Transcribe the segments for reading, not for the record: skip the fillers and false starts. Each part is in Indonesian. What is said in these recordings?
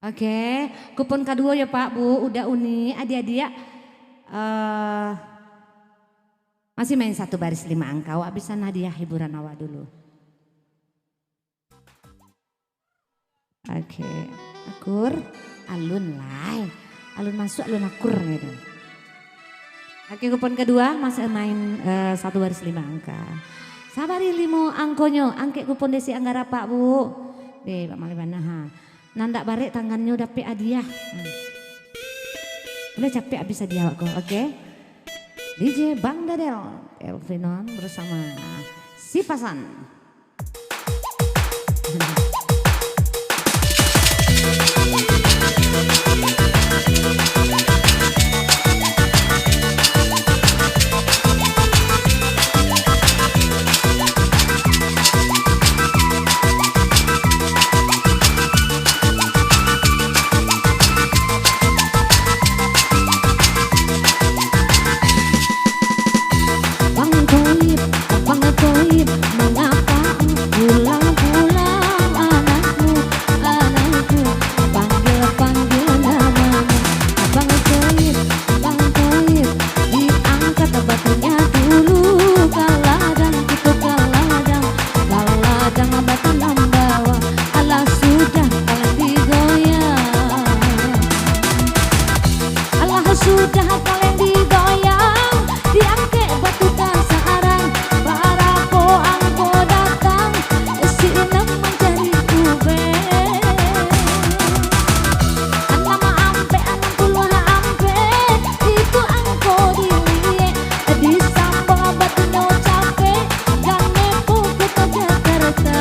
Oke, kupon kedua ya Pak Bu, udah uni adik-adik ya. Masih main satu baris 5 angka, awak bisa hadiah hiburan awak dulu. Oke, akur, alun lah, alun masuk, alun akur gitu. Oke, kupon kedua masih main satu baris 5 angka. Sabari 5 angkonyo, angke kupon desi anggara Pak Bu. Deh, Pak Malibana ha. Nandak barek tangannya udah pe hadiah. Boleh capek bisa dijawab kok, oke? DJ Bang Dadel, Elvinon bersama Si Pasan. Sudah kalian digoyang, diangke batu kasarang, barapo angko datang, si enam mencari ube. Nama ampe, 60 ampe, itu angko dilie, disambung batunya capek, dan nepo kota Jakarta.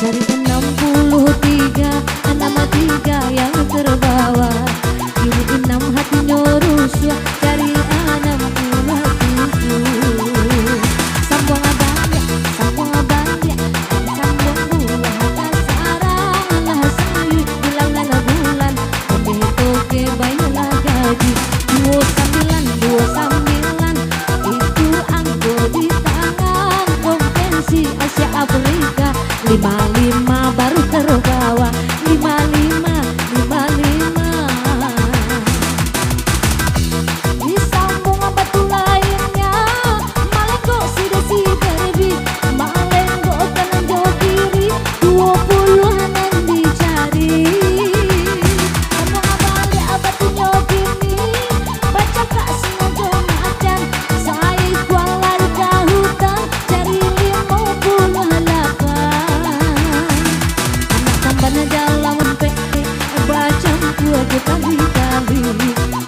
Dari 63, 63 yang terbawa. Ini 6 hatinya rusuh dari 67. Sambung abangnya, sambung abangnya, sambung bulan kasarang lah sayu bilang lala bulan. Lebih toke bayar gaji 29, 29 itu angko di tangan konvensi Asia Afrika. 55 baru terbawa, 55, 55.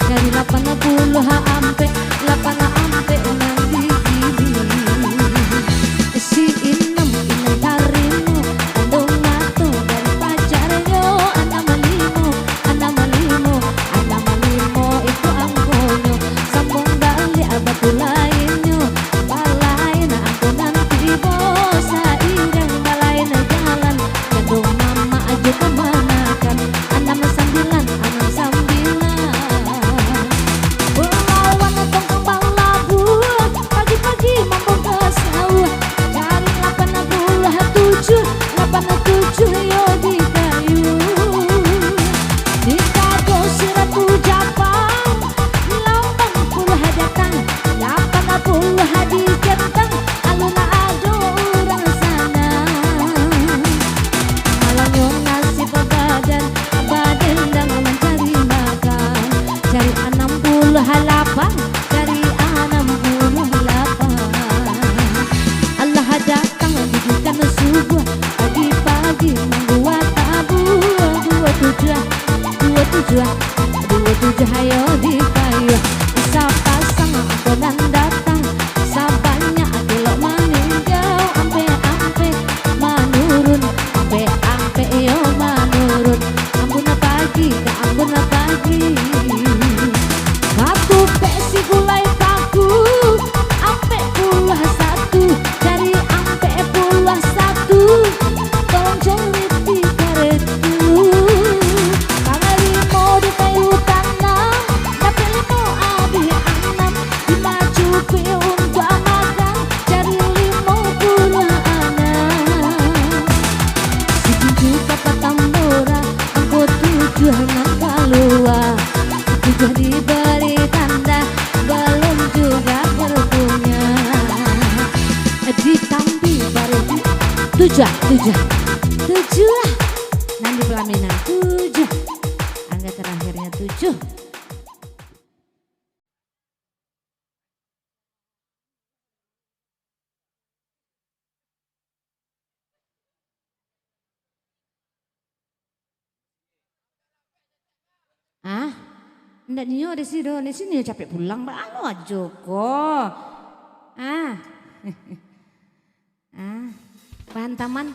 Dari 80 ampe 8 ampe nanti gini si inem harimu andong mato dari pacarnya anam malimo itu angkonyo sambung balik batu lainnya balai na angko nanti bosa ireng balai na jalan andong mama aja kemanakan 69 halapan dari 68 Allah datang dudukan subuh pagi-pagi membuat tabu 27 hayo di kayu sapasang konan datang sabanya akelok meninggal ampe menurun ampe yo menurun ampun pagi ke ampun pagi. Aku pesi gulai paku, ampe puluh 1 dari ampe puluh 1. Tolong celiti karetku, kagak mau di kayu tanam, tapi mau abi anam di maju tujuh. Nanti pelaminan tujuh. Angka terakhirnya tujuh. Ah, ndak nio di sini capek pulang balu aja kok. Bahan taman.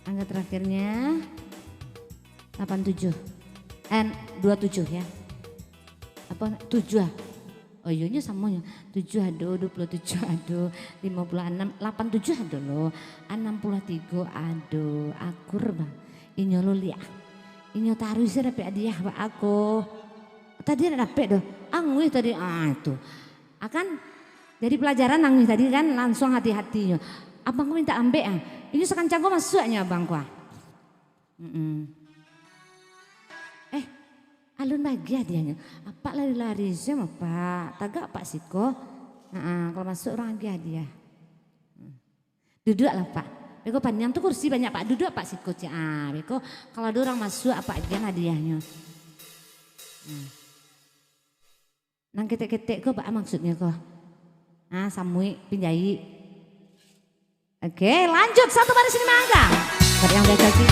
Angka terakhirnya 87. 27 ya. Apa 7 ah? Oh iya samanya 7 aduh 27 aduh 56 87 aduh lo 63 aduh akur bang. Inyo lo lihat. Inyo taruh sih dapat hadiah pak aku. Tadi ada dapat doh. Angui tadi itu. Akan dari pelajaran angui tadi kan langsung hati-hatinya. Abangku minta ambek ah. Ini sekancangku masuknya abangku ah. Alun lagi hadiahnya. Apa lari-lari sih mah pak? Tagak pak Siko. Kalau masuk orang lagi hadiah. Duduk lah pak. Beko panjang tuh kursi banyak pak. Duduk pak Siko. Beko kalau ada orang masuk apa aja hadiahnya. Nang ketek-ketek kok pak maksudnya kok. Samui pinjai. Oke lanjut satu baris 5 angka. Yang udah jadi.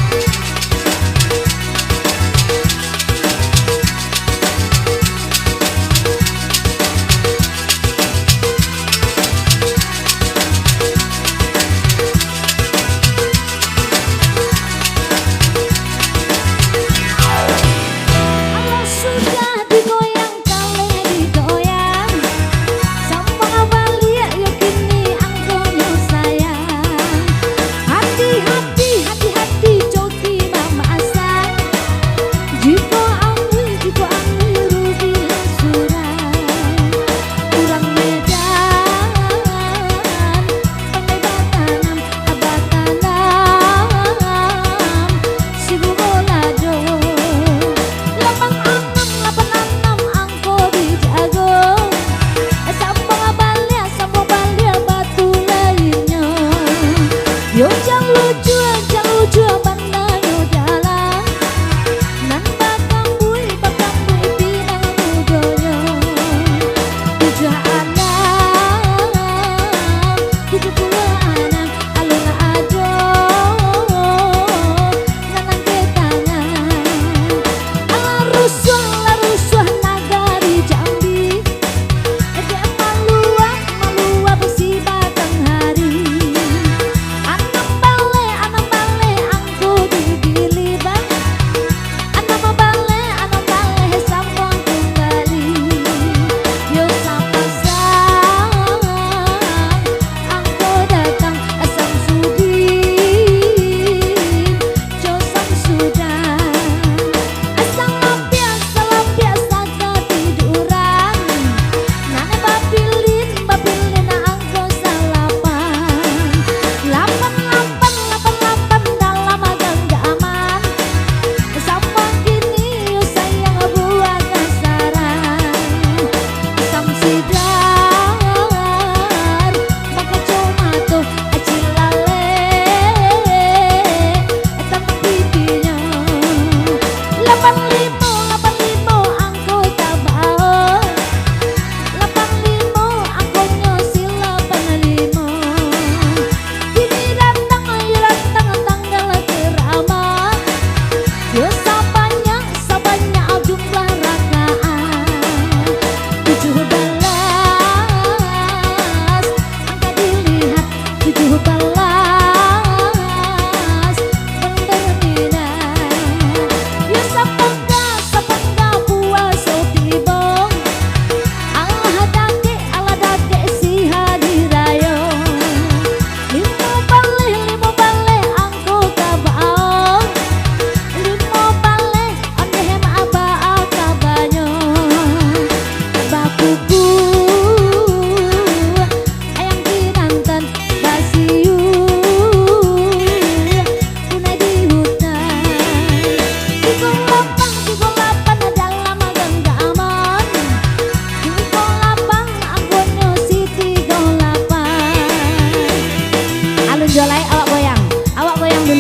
Hati-hati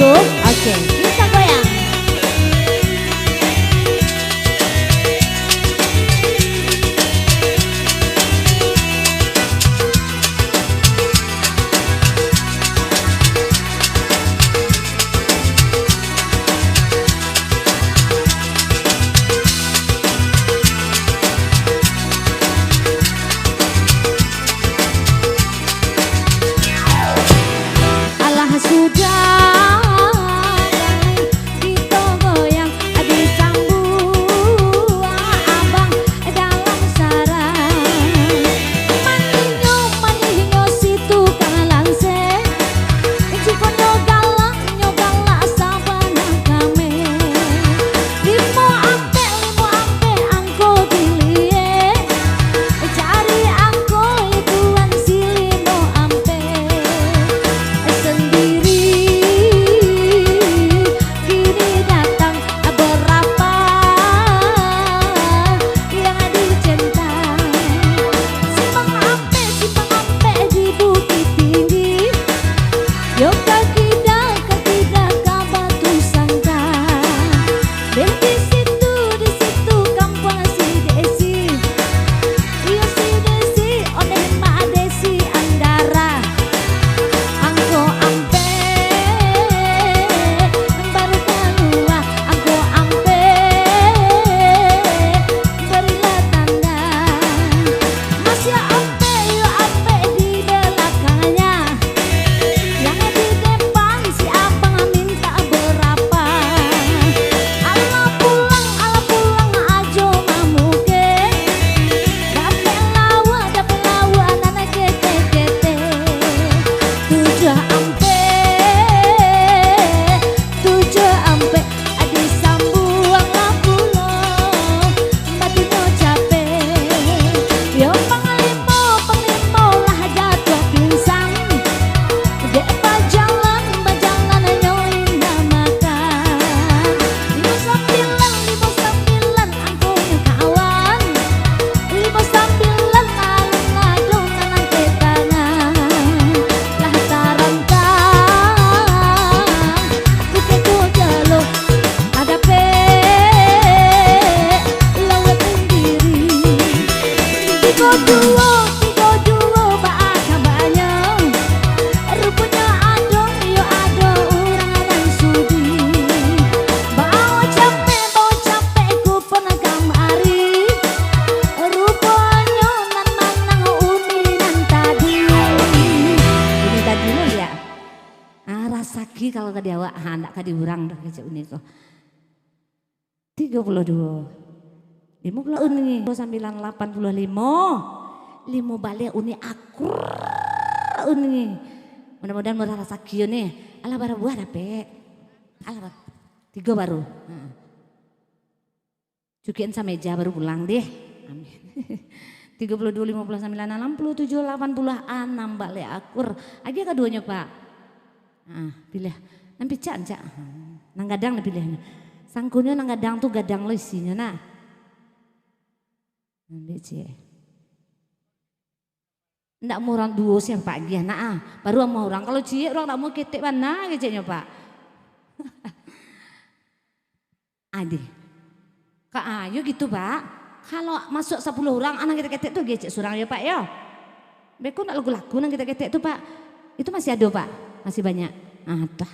Oke, kita goyang. Alah sudah kita goyang disambut abang dalam sarang maninyo situ kalanse jika nyogala sabana kame limo ampe angko dilie cari angko ituan silino ampe sendiri kini datang berapa yang dicinta simpang ampe di bukit tinggi yo kaki batu sangka dan di situ kampung si Desi yo si Desi oleh Mak Desi Andara angko ampe baru keluar angko ampe berilah tanda masih ampe yo ampe di belakangnya yang di depan si abang minta berapa ala pulang ajo mamuke dapet lawa anak kete tujuh ampe disambuang lapulo batinyo capek yo panglimo lah jatuh pingsan dek bajalan nyoin makan 59 angkonya kawan 59 alun-alun nang ketangan lah tarantang kukeku jalo hadape lawan sendiri tiga duo bahasa banyak rupanya ado orang alang sudi bawa capek ku pernah kamari rupanya nan manang uninan tadi ini tadi lo ya rasaki kalau ke diawa hendak ke diurang dah kecek ini kok 32 uni 985 limo balik uni akur uni mudah-mudahan murah rasaki nih ala bara buah dapet ala 3 baru cukian sameja baru pulang deh amin 32 59 60 7 80 balik akur aja keduanya pak pilih nanti cak nang gadang pilihnya sangkunya nang gadang tuh gadang lo isinya nah nanti cie ndak mau orang duo sih pak dia baru mau orang kalau cie orang ndak mau ketek mana keceknya pak ade kak ayo gitu pak kalau masuk 10 orang anak kita ketek tuh gecek surang ya pak ya beku ndak lagu-lagu nang kita ketek tuh pak itu masih ada pak masih banyak tah